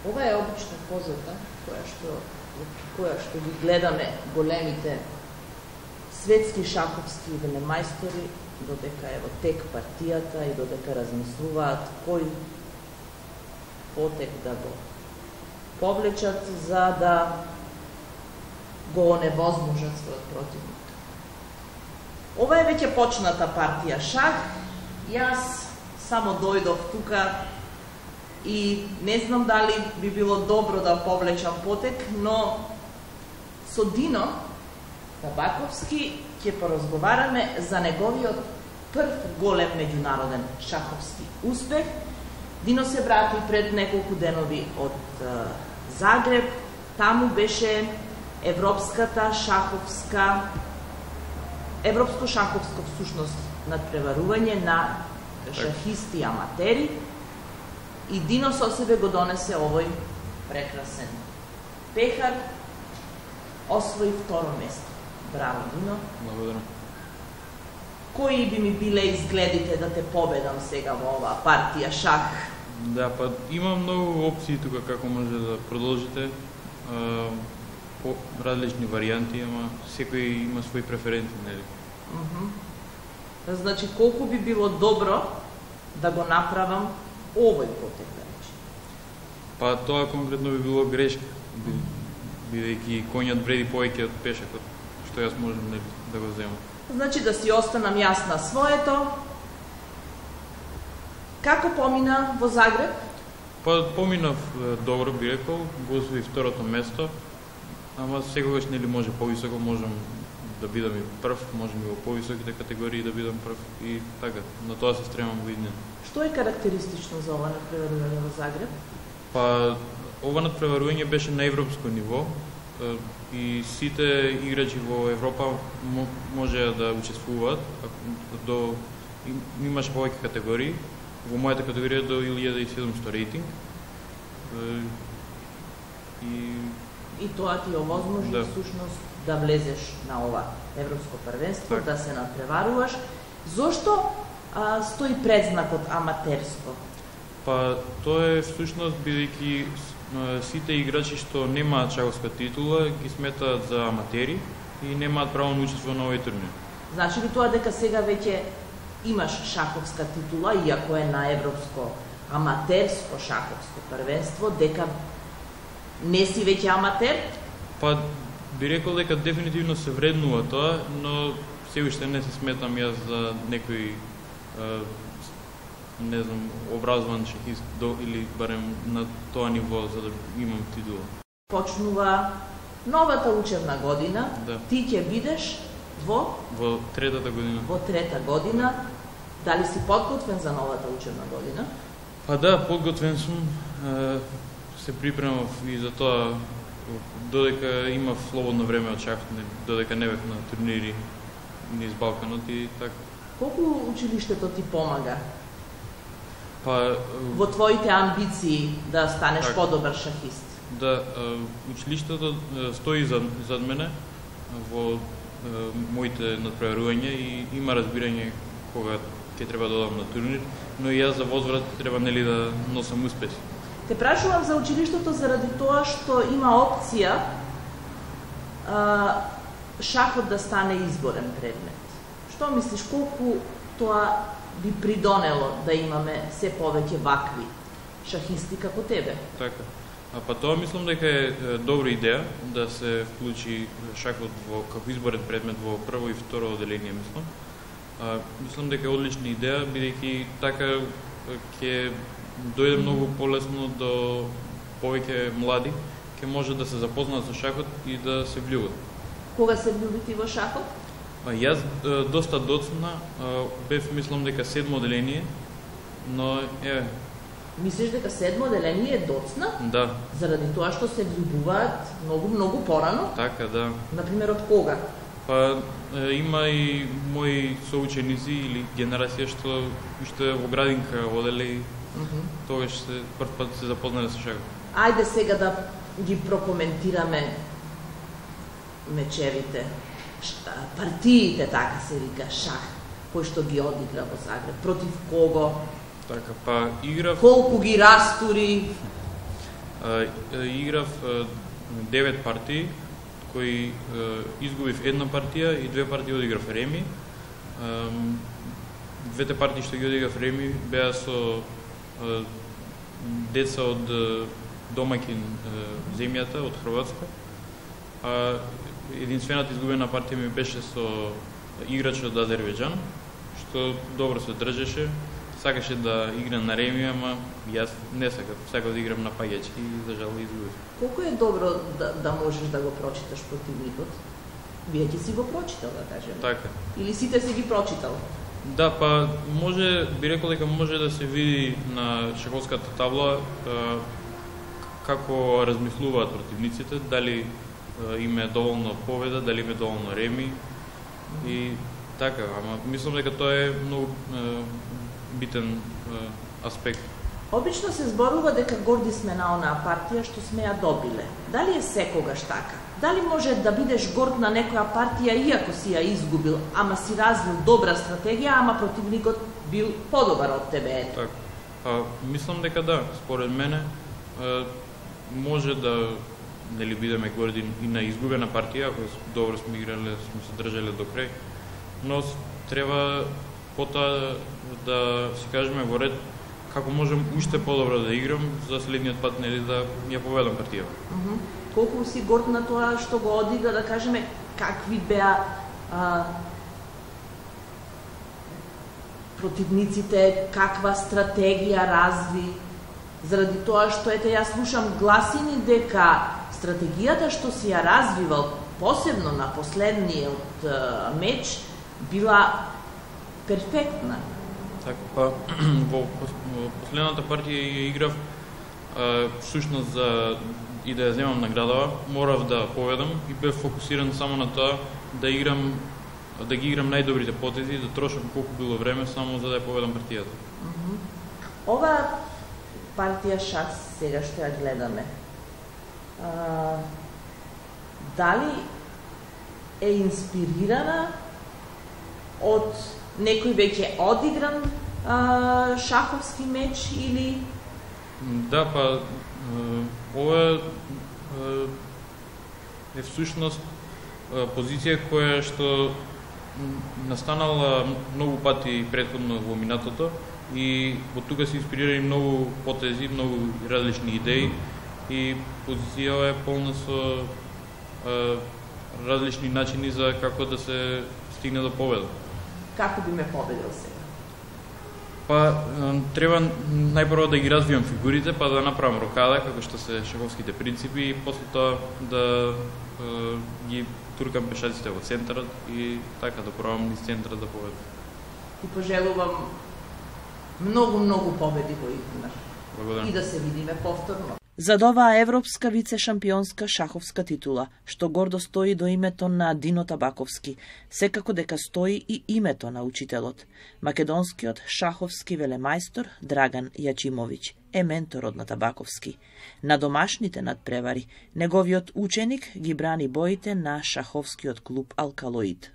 Ова е обична позата која што ги гледаме големите светски шаховски велемајстори, додека е во тек партијата и додека размислуваат кој потек да го повлечат за да го оневозможат својот противник. Ова е веќе почната партија шах. Јас само дојдов тука и не знам дали би било добро да повлечам потек, но со Дино Табаковски ќе поразговараме за неговиот прв голем меѓународен шаховски успех. Дино се врати пред неколку денови од Загреб. Таму беше европско шаховско всушност надпреварување на шахисти и аматери. И Дино со себе го донесе овој прекрасен пехар, освои второ место. Браво, Дино. Благодарам. Кои би ми биле изгледите да те победам сега во оваа партија шах? Да, па има многу опции тука како може да продолжите. По различни варијанти, ама секој има своји преференции, нели? Значи, колку би било добро да го направам овој потек, да речем? Па тоа конкретно би било грешка, бидејќи коњот вреди повеќе од пешакот, што јас можам да го земам. Значи, да си останам јас на своето. Како помина во Загреб? Па поминав добро, би рекол, го освои второто место, ама секогаш нели може повисоко, можам да бидам и прв, можем и во повисоките категории да бидам прв и така, на тоа се стремам во иднина. Што е карактеристично за ова надпреварување во Загреб? Па ова надпреварување беше на европско ниво и сите играчи во Европа можеа да учествуваат. Имаше повеќе категории. Во мојата категорија до 1700 рейтинг. И тоа ти овозможи всушност да влезеш на ова европско првенство, да се надпреваруваш. Зошто стои предзнакот аматерско? Па тоа е всушност бидејќи сите играчи што немаат шаховска титула ги сметаат за аматери и немаат право на учество на овој турнир. Значи ли тоа дека сега веќе имаш шаховска титула, иако е на европско аматерско шаховско првенство, дека не си веќе аматер? Па би рекол дека дефинитивно се вреднува тоа, но се уште не се сметам јас за некој не знам, образован шахист или барем на тоа ниво за да имам титула. Почнува новата учебна година. Да. Ти ќе бидеш во третата година. Во трета година. Дали си подготвен за новата учебна година? Па да, подготвен сум. Се припремав и за тоа додека имав слободно време од шах, додека не бев на турнири низ Балканот и така. Колку училиштето ти помага? Па во твоите амбиции да станеш подобар шахист? Да, училиштето стои зад мене во моите надпреварувања и има разбирање кога ќе треба да одам на турнир, но и јас за возврат треба нели да носам успеси. Те прашувам за училиштето заради тоа што има опција шахот да стане изборен предмет. Што мислиш, колку тоа би придонело да имаме се повеќе вакви шахисти како тебе? Така. Па тоа мислам дека е добра идеја да се вклучи шахот како изборен предмет во прво и второ оделение, мислам. Мислам дека е одлична идеја, бидејќи така ќе дојде многу полесно до повеќе млади, ќе може да се запознаат со шахот и да се влюбат. Кога се влюби ти во шахот? Јас доста доцна бев, мислам дека седмо оделение, но Мислиш дека седмо оделение е доцна? Да. Заради тоа што се влюбуваат многу порано? Така, да. Например, од кога? Па има и мои соученици или генерација што уште во градинка оделе и тогаш се прв пат се запознале со шахот. Ајде сега да ги прокоментираме мечевите, партиите, така се вика, шах, кој што ги одигра во Загреб, против кого? Така, па играв... Колку ги растури? Играв 9 партии, кои изгубив една партија и 2 партии одиграв реми. Двете партии што ги одиграв реми беа со деца од домаќин земјата, од Хрватска. А единствената изгубена партија ми беше со играч од Азербејџан, што добро се држеше. Сакаше да игра на реми, ама јас не сакав да играм на паѓачки и за жал изгубив. Колку е добро да можеш да го прочиташ противникот? Вие ќе си го прочитал, да кажем. Така. Или сите си ги прочитал? Да, па може, би рекол дека може да се види на шаховската табла како размислуваат противниците, дали им е доволно победа, дали им е доволно реми и така, ама мислам дека тоа е многу битен аспект. Обично се зборува дека горди сме на онаа партија што сме ја добиле. Дали е секогаш така? Дали може да бидеш горд на некоја партија иако си ја изгубил, ама си развил добра стратегија, ама противникот бил подобар од тебе? Така. Мислам дека да, според мене може да нели бидеме горди и на изгубена партија, ако добро сме играле, сме се држале до крај, но треба потоа да си кажеме во ред како можем уште подобро да играм за следниот пат нели да ја победам партијата. Колку си горд на тоа што го одигра, да кажеме, какви беа противниците, каква стратегија разви, заради тоа што ете јас слушам гласини дека стратегијата што си ја развивал, посебно на последниот меч, била перфектна. Така, па во последната партија ја играв всушност за и да ја земам наградава, морав да победам и бев фокусиран само на тоа да ги играм најдобрите потези, да трошам колку било време само за да ја победам партијата. Ова партија шах сега што ја гледаме, дали е инспирирана од некој веќе одигран шаховски меч или? Да, па ова е всушност позиција која што настанала многу пати претходно во минатото и од тука се инспирирани многу потези, многу различни идеи и позицијава е полна со различни начини за како да се стигне до победа. Како би ме победил сега? Па треба најпрво да ги развијам фигурите, па да направам рокада, како што се шаховските принципи и после тоа да ги туркам пешаците во центарот и така да пробам низ центарот да победам. Ти пожелувам многу победи во Игнар. Благодарам. И да се видиме повторно. Зад оваа европска вице-шампионска шаховска титула, што гордо стои до името на Дино Табаковски, секако дека стои и името на учителот. Македонскиот шаховски велемајстор Драган Јачимовиќ е менторот на Табаковски. На домашните надпревари, неговиот ученик ги брани боите на шаховскиот клуб Алкалоид.